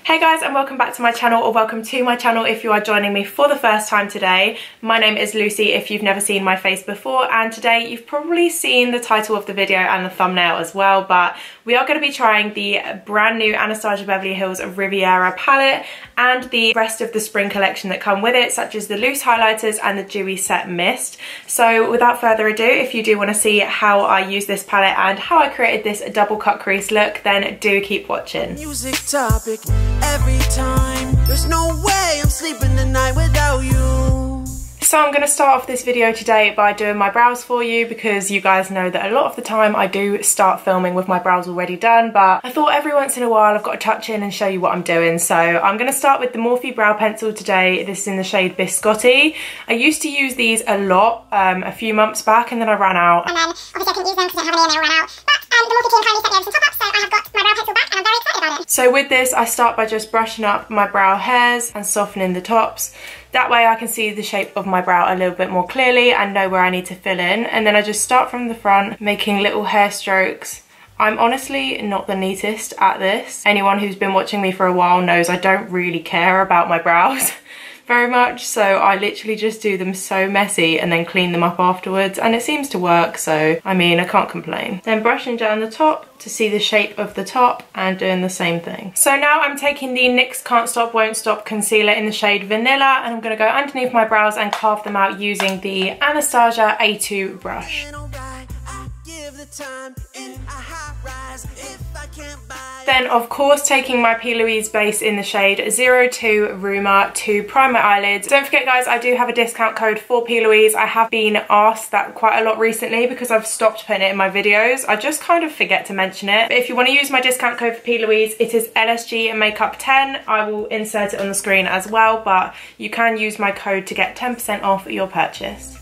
Hey guys, and welcome back to my channel, or welcome to my channel if you are joining me for the first time today. My name is Lucy if you've never seen my face before, and today you've probably seen the title of the video and the thumbnail as well, but we are going to be trying the brand new Anastasia Beverly Hills Riviera palette and the rest of the spring collection that come with it, such as the loose highlighters and the Dewy Set mist. So without further ado, if you do want to see how I use this palette and how I created this double cut crease look, then do keep watching. Music topic every time. There's no way I'm sleeping tonight without you. So I'm going to start off this video today by doing my brows for you, because you guys know that a lot of the time I do start filming with my brows already done, but I thought every once in a while I've got to touch in and show you what I'm doing. So I'm going to start with the Morphe brow pencil today. This is in the shade Biscotti. I used to use these a lot a few months back, and then I ran out. And then obviously I couldn't use them because I didn't have any and they ran out. But the Morphe team kindly sent me over some top-ups, so I have got my brow pencil back and I'm very excited about it. So with this, I start by just brushing up my brow hairs and softening the tops. That way I can see the shape of my brow a little bit more clearly and know where I need to fill in. And then I just start from the front, making little hair strokes. I'm honestly not the neatest at this. Anyone who's been watching me for a while knows I don't really care about my brows very much, so I literally just do them so messy and then clean them up afterwards, and it seems to work, so I mean, I can't complain. Then brushing down the top to see the shape of the top and doing the same thing. So now I'm taking the NYX Can't Stop Won't Stop concealer in the shade Vanilla, and I'm going to go underneath my brows and carve them out using the Anastasia A2 brush. Then of course taking my P. Louise base in the shade 02 Rumour to prime my eyelids. Don't forget guys, I do have a discount code for P. Louise. I have been asked that quite a lot recently because I've stopped putting it in my videos. I just kind of forget to mention it. But if you want to use my discount code for P. Louise, it is Lsgmakeup 10. I will insert it on the screen as well, but you can use my code to get 10% off your purchase.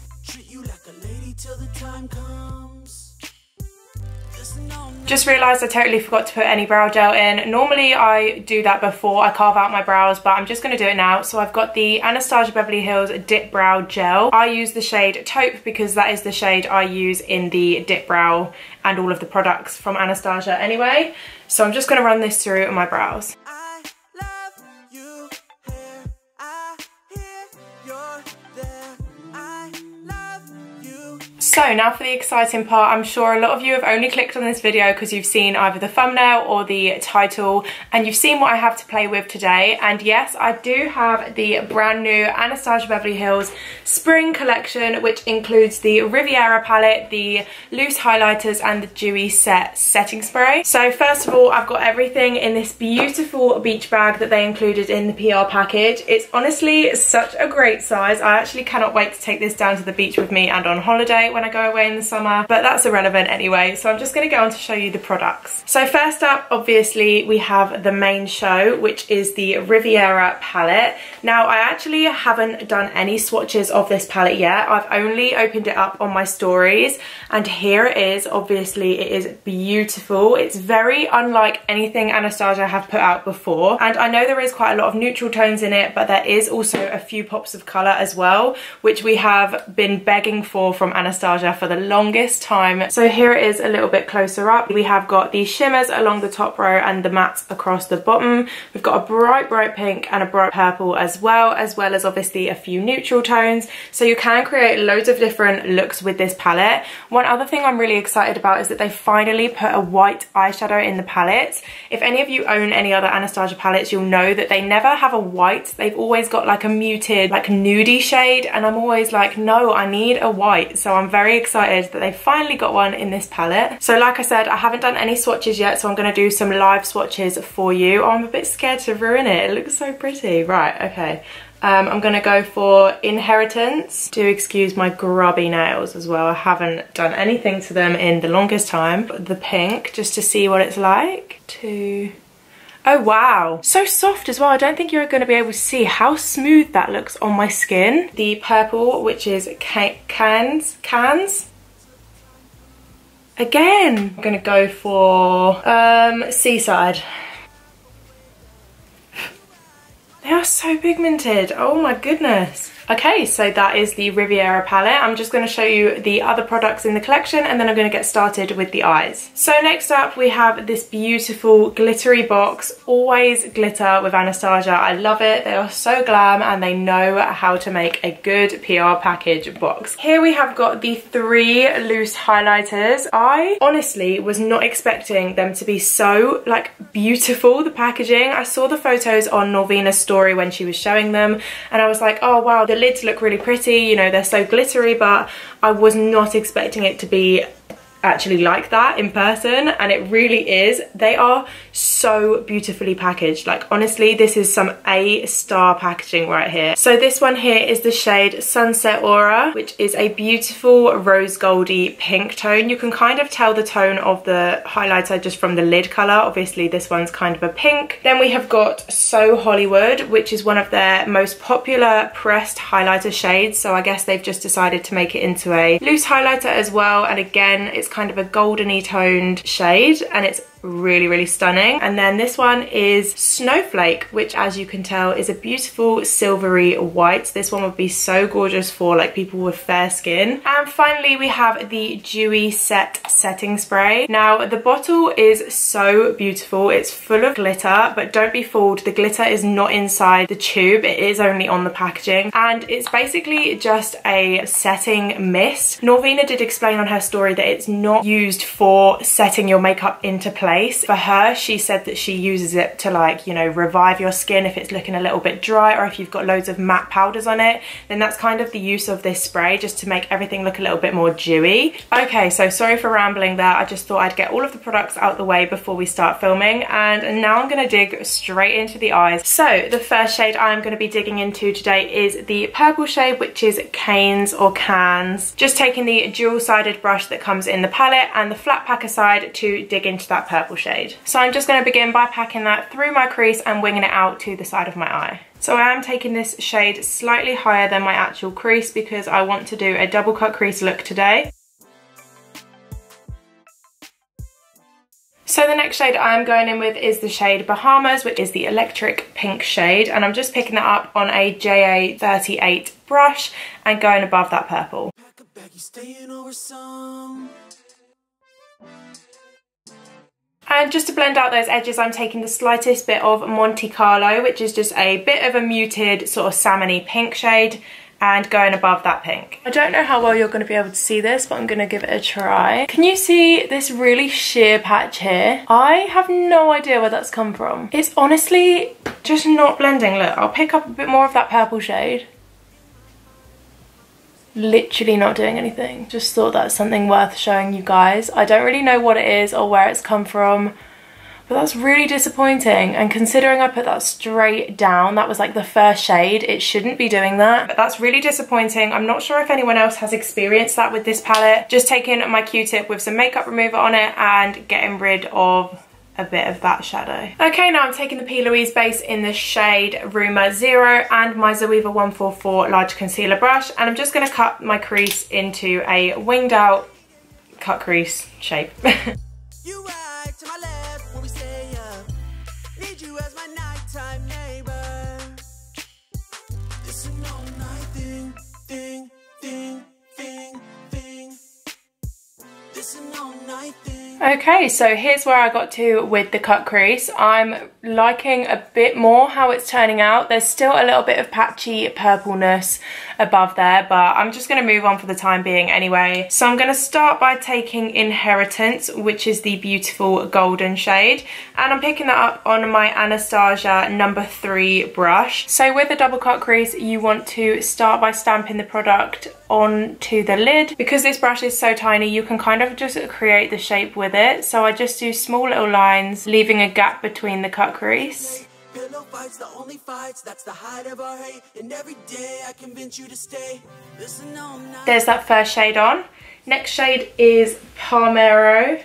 Just realised I totally forgot to put any brow gel in. Normally I do that before I carve out my brows, but I'm just going to do it now. So I've got the Anastasia Beverly Hills Dip Brow Gel. I use the shade Taupe because that is the shade I use in the Dip Brow and all of the products from Anastasia anyway. So I'm just going to run this through on my brows. So now for the exciting part. I'm sure a lot of you have only clicked on this video because you've seen either the thumbnail or the title, and you've seen what I have to play with today. And yes, I do have the brand new Anastasia Beverly Hills Spring collection, which includes the Riviera palette, the loose highlighters and the Dewy Set setting spray. So first of all, I've got everything in this beautiful beach bag that they included in the PR package. It's honestly such a great size. I actually cannot wait to take this down to the beach with me and on holiday when I go away in the summer, but that's irrelevant anyway. So I'm just going to go on to show you the products. So first up, obviously we have the main show, which is the Riviera palette. Now I actually haven't done any swatches of this palette yet. I've only opened it up on my stories, and here it is. Obviously it is beautiful. It's very unlike anything Anastasia have put out before, and I know there is quite a lot of neutral tones in it, but there is also a few pops of colour as well, which we have been begging for from Anastasia for the longest time. So here it is a little bit closer up. We have got the shimmers along the top row and the mattes across the bottom. We've got a bright pink and a bright purple as well as obviously a few neutral tones. So you can create loads of different looks with this palette. One other thing I'm really excited about is that they finally put a white eyeshadow in the palette. If any of you own any other Anastasia palettes, you'll know that they never have a white. They've always got like a muted, like nudie shade, and I'm always like, no, I need a white. So I'm very excited that they finally got one in this palette. So like I said, I haven't done any swatches yet, so I'm going to do some live swatches for you. Oh, I'm a bit scared to ruin it. It looks so pretty. Right, okay. I'm going to go for Inheritance. Do excuse my grubby nails as well. I haven't done anything to them in the longest time. The pink, just to see what it's like. Oh wow, so soft as well. I don't think you're going to be able to see how smooth that looks on my skin. The purple, which is cans. Again, I'm going to go for Seaside. They are so pigmented. Oh my goodness. Okay, so that is the Riviera palette. I'm just going to show you the other products in the collection and then I'm going to get started with the eyes. So next up we have this beautiful glittery box, always glitter with Anastasia. I love it. They are so glam and they know how to make a good PR package box. Here we have got the 3 loose highlighters. I honestly was not expecting them to be so like beautiful, the packaging. I saw the photos on Norvina's story when she was showing them and I was like, oh wow, the lids look really pretty, you know, they're so glittery, but I was not expecting it to be actually like that in person, and it really is. They are so beautifully packaged. Like honestly, this is some A-star packaging right here. So this one here is the shade Sunset Aura, which is a beautiful rose goldy pink tone. You can kind of tell the tone of the highlighter just from the lid color. Obviously this one's kind of a pink. Then we have got So Hollywood, which is one of their most popular pressed highlighter shades, so I guess they've just decided to make it into a loose highlighter as well, and again it's kind of a goldeny toned shade and it's really stunning. And then this one is Snowflake, which as you can tell is a beautiful silvery white. This one would be so gorgeous for like people with fair skin. And finally we have the Dewy Set setting spray. Now the bottle is so beautiful, it's full of glitter, but don't be fooled, the glitter is not inside the tube, it is only on the packaging, and it's basically just a setting mist. Norvina did explain on her story that it's not used for setting your makeup into place. For her, she said that she uses it to like, you know, revive your skin if it's looking a little bit dry, or if you've got loads of matte powders on it, then that's kind of the use of this spray, just to make everything look a little bit more dewy. Okay, so sorry for rambling there. I just thought I'd get all of the products out the way before we start filming, and now I'm going to dig straight into the eyes. So the first shade I'm going to be digging into today is the purple shade, which is Canes or Cans. Just taking the dual-sided brush that comes in the palette and the flat packer side to dig into that purple shade. So I'm just going to begin by packing that through my crease and winging it out to the side of my eye. So I am taking this shade slightly higher than my actual crease because I want to do a double cut crease look today. So the next shade I'm going in with is the shade Bahamas, which is the electric pink shade, and I'm just picking that up on a JA38 brush and going above that purple. And just to blend out those edges, I'm taking the slightest bit of Monte Carlo, which is just a bit of a muted sort of salmon-y pink shade, and going above that pink. I don't know how well you're going to be able to see this, but I'm going to give it a try. Can you see this really sheer patch here? I have no idea where that's come from. It's honestly just not blending. Look, I'll pick up a bit more of that purple shade. Literally not doing anything. Just thought that's something worth showing you guys. I don't really know what it is or where it's come from, but that's really disappointing. And considering I put that straight down, that was like the first shade, it shouldn't be doing that. But that's really disappointing. I'm not sure if anyone else has experienced that with this palette. Just taking my Q-tip with some makeup remover on it and getting rid of a bit of that shadow. Okay, now I'm taking the P. Louise base in the shade Rumor 0 and my Zoeva 144 large concealer brush, and I'm just going to cut my crease into a winged out cut crease shape. You right to my left when we stay up. Need you as my nighttime neighbor. This an all night thing, thing, thing, thing, thing. This an all night thing. Okay, so here's where I got to with the cut crease. I'm liking a bit more how it's turning out. There's still a little bit of patchy purpleness above there, but I'm just going to move on for the time being anyway. So I'm going to start by taking Inheritance, which is the beautiful golden shade, and I'm picking that up on my Anastasia number 3 brush. So with a double cut crease, you want to start by stamping the product onto the lid. Because this brush is so tiny, you can kind of just create the shape with it. So I just do small little lines, leaving a gap between the cut crease. Pillow fights, the only fights, that's the height of our hate. And every day I convince you to stay. Listen all night. There's that first shade on. Next shade is Palmero,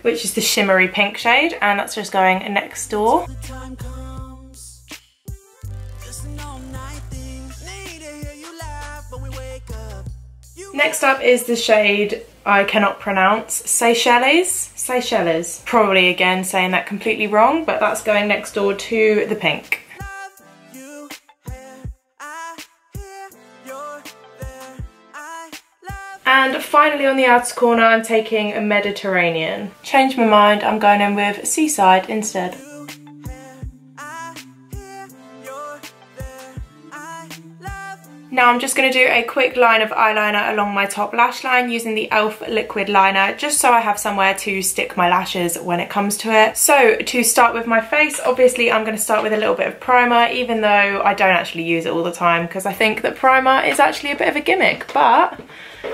which is the shimmery pink shade, and that's just going next door. Next up is the shade I cannot pronounce, Seychelles. Probably again saying that completely wrong, but that's going next door to the pink. And finally on the outer corner, I'm taking a Mediterranean. Changed my mind, I'm going in with Seaside instead. Now I'm just going to do a quick line of eyeliner along my top lash line using the e.l.f. liquid liner, just so I have somewhere to stick my lashes when it comes to it. So to start with my face, obviously I'm going to start with a little bit of primer, even though I don't actually use it all the time because I think that primer is actually a bit of a gimmick. But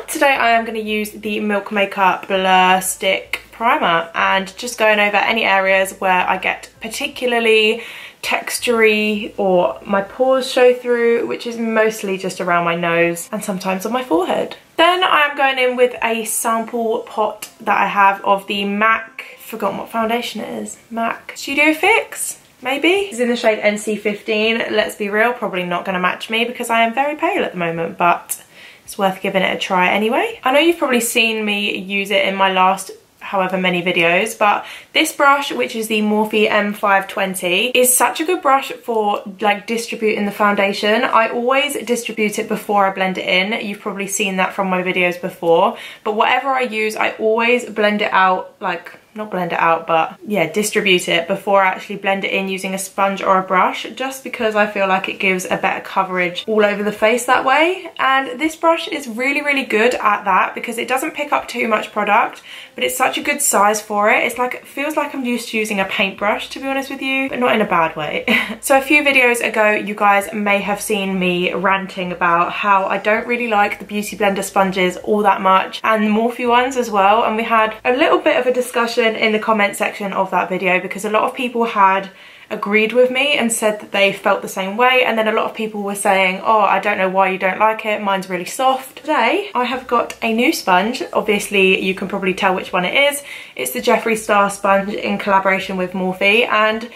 today I am going to use the Milk Makeup Blur Stick Primer and just going over any areas where I get particularly textury or my pores show through, which is mostly just around my nose and sometimes on my forehead. Then I am going in with a sample pot that I have of the MAC, forgotten what foundation it is, MAC Studio Fix, maybe? It's in the shade NC15. Let's be real, probably not going to match me because I am very pale at the moment, but it's worth giving it a try anyway. I know you've probably seen me use it in my last however many videos, but this brush, which is the Morphe M520, is such a good brush for like distributing the foundation. I always distribute it before I blend it in. You've probably seen that from my videos before, but whatever I use, I always blend it out, like not blend it out, but yeah, distribute it before I actually blend it in using a sponge or a brush, just because I feel like it gives a better coverage all over the face that way. And this brush is really, really good at that because it doesn't pick up too much product, but it's such a good size for it. It's like, it feels like I'm used to using a paintbrush, to be honest with you, but not in a bad way. So a few videos ago, you guys may have seen me ranting about how I don't really like the Beauty Blender sponges all that much, and Morphe ones as well, and we had a little bit of a discussion in the comment section of that video because a lot of people had agreed with me and said that they felt the same way, and then a lot of people were saying, oh, I don't know why you don't like it, mine's really soft. Today I have got a new sponge. Obviously you can probably tell which one it is. It's the Jeffree Star sponge in collaboration with Morphe, and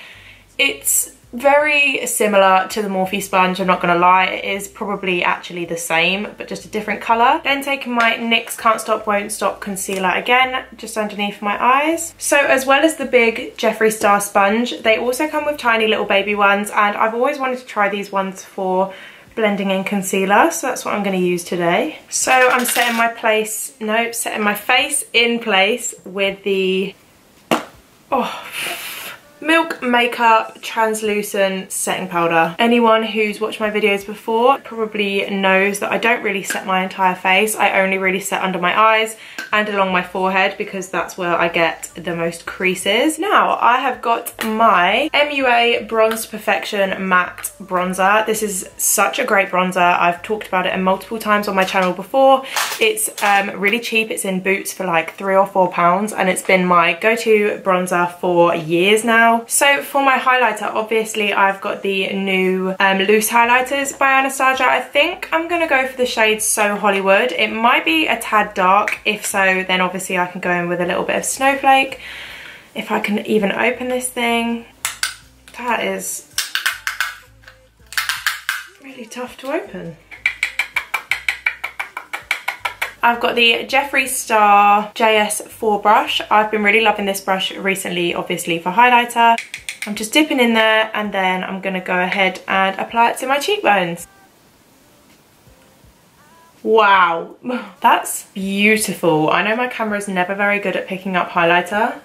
it's very similar to the Morphe sponge, I'm not gonna lie. It is probably actually the same, but just a different colour. Then taking my NYX Can't Stop Won't Stop concealer again, just underneath my eyes. So as well as the big Jeffree Star sponge, they also come with tiny little baby ones, and I've always wanted to try these ones for blending in concealer, so that's what I'm going to use today. So I'm setting my face in place with the Milk Makeup Translucent Setting Powder. Anyone who's watched my videos before probably knows that I don't really set my entire face. I only really set under my eyes and along my forehead because that's where I get the most creases. Now I have got my MUA Bronze Perfection Matte Bronzer. This is such a great bronzer. I've talked about it multiple times on my channel before. It's really cheap. It's in Boots for like £3 or £4, and it's been my go-to bronzer for years now. So for my highlighter, obviously I've got the new loose highlighters by Anastasia. I think I'm gonna go for the shade So Hollywood. It might be a tad dark. If so, then obviously I can go in with a little bit of Snowflake. If I can even open this thing. That is really tough to open. I've got the Jeffree Star JS4 brush. I've been really loving this brush recently, obviously for highlighter. I'm just dipping in there, and then I'm gonna go ahead and apply it to my cheekbones. Wow, that's beautiful. I know my camera's never very good at picking up highlighter.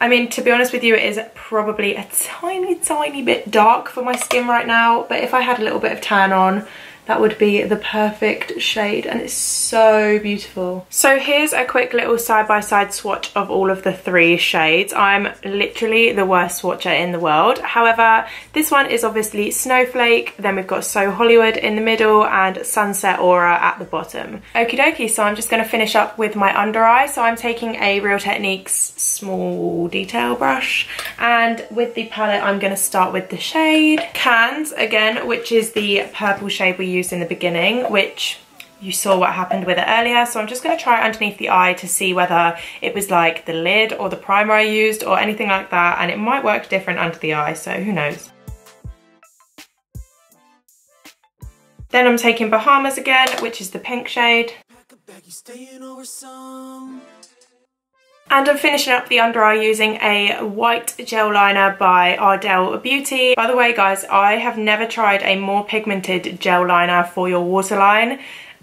I mean, to be honest with you, it is probably a tiny bit dark for my skin right now, but if I had a little bit of tan on, that would be the perfect shade, and it's so beautiful. So here's a quick little side-by-side swatch of all of the 3 shades. I'm literally the worst swatcher in the world. However, this one is obviously Snowflake, then we've got So Hollywood in the middle, and Sunset Aura at the bottom. Okie dokie, so I'm just gonna finish up with my under eye. So I'm taking a Real Techniques small detail brush, and with the palette I'm gonna start with the shade Cans again, which is the purple shade we used in the beginning, which you saw what happened with it earlier. So I'm just going to try it underneath the eye to see whether it was like the lid or the primer I used or anything like that, and it might work different under the eye, so who knows. Then I'm taking Bahamas again, which is the pink shade. And I'm finishing up the under eye using a white gel liner by Ardell Beauty. By the way guys, I have never tried a more pigmented gel liner for your waterline,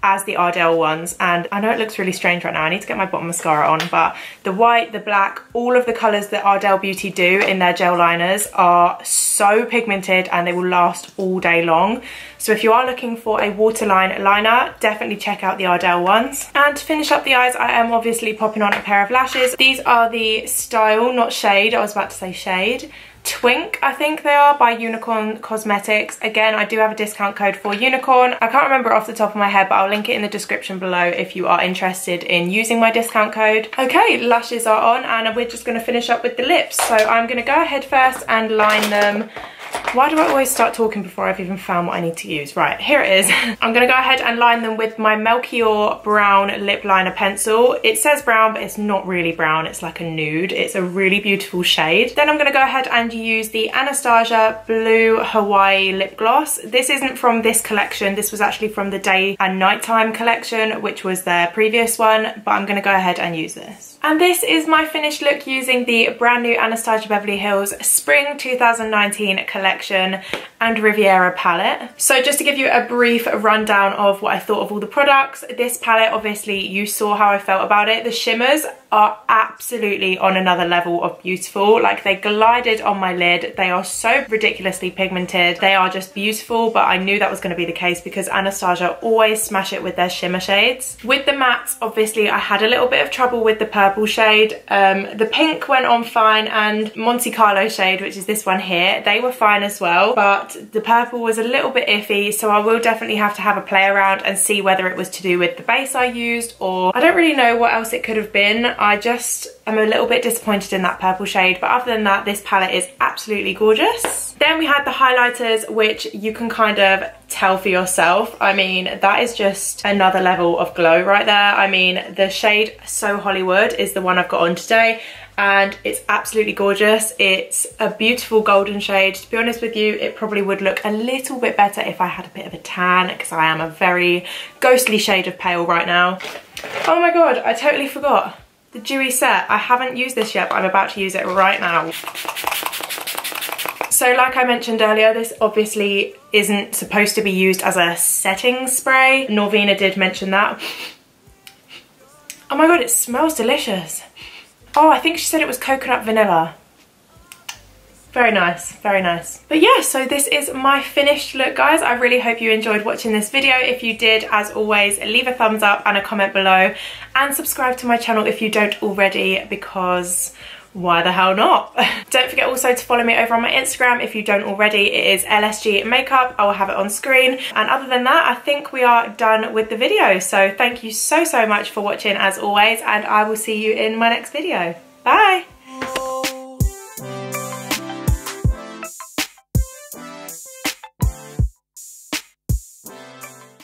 as the Ardell ones, and I know it looks really strange right now. I need to get my bottom mascara on, but the white, the black, all of the colours that Ardell Beauty do in their gel liners are so pigmented and they will last all day long. So if you are looking for a waterline liner, definitely check out the Ardell ones. And to finish up the eyes, I am obviously popping on a pair of lashes. These are the Style, not Shade, I was about to say Shade, Twink, I think they are, by Unicorn Cosmetics. Again, I do have a discount code for Unicorn. I can't remember off the top of my head, but I'll link it in the description below if you are interested in using my discount code. Okay, lashes are on and we're just going to finish up with the lips. So I'm going to go ahead first and line them. Why do I always start talking before I've even found what I need to use? Right, here it is. I'm going to go ahead and line them with my Melkior brown lip liner pencil. It says brown, but it's not really brown. It's like a nude. It's a really beautiful shade. Then I'm going to go ahead and use the Anastasia Blue Hawaii lip gloss. This isn't from this collection. This was actually from the day and nighttime collection, which was their previous one, but I'm going to go ahead and use this. And this is my finished look using the brand new Anastasia Beverly Hills Spring 2019 collection and Riviera palette. So just to give you a brief rundown of what I thought of all the products, this palette, obviously you saw how I felt about it. The shimmers are absolutely on another level of beautiful. Like, they glided on my lid. They are so ridiculously pigmented. They are just beautiful, but I knew that was going to be the case because Anastasia always smash it with their shimmer shades. With the mattes, obviously I had a little bit of trouble with the purple shade. The pink went on fine, and Monte Carlo shade, which is this one here, they were fine as well, but the purple was a little bit iffy, so I will definitely have to have a play around and see whether it was to do with the base I used, or I don't really know what else it could have been. I just am a little bit disappointed in that purple shade, but other than that, this palette is absolutely gorgeous. Then we had the highlighters, which you can kind of tell for yourself. I mean, that is just another level of glow right there. I mean, the shade So Hollywood is the one I've got on today, and it's absolutely gorgeous. It's a beautiful golden shade. To be honest with you, it probably would look a little bit better if I had a bit of a tan, because I am a very ghostly shade of pale right now. Oh my god, I totally forgot. The Dewy Set. I haven't used this yet, but I'm about to use it right now. So like I mentioned earlier, this obviously isn't supposed to be used as a setting spray. Norvina did mention that. Oh my god, it smells delicious. Oh, I think she said it was coconut vanilla. Very nice, very nice. But yeah, so this is my finished look, guys. I really hope you enjoyed watching this video. If you did, as always, leave a thumbs up and a comment below, and subscribe to my channel if you don't already, because why the hell not? Don't forget also to follow me over on my Instagram if you don't already. It is Lsgmakeup. I will have it on screen. And other than that, I think we are done with the video. So thank you so much for watching as always, and I will see you in my next video. Bye!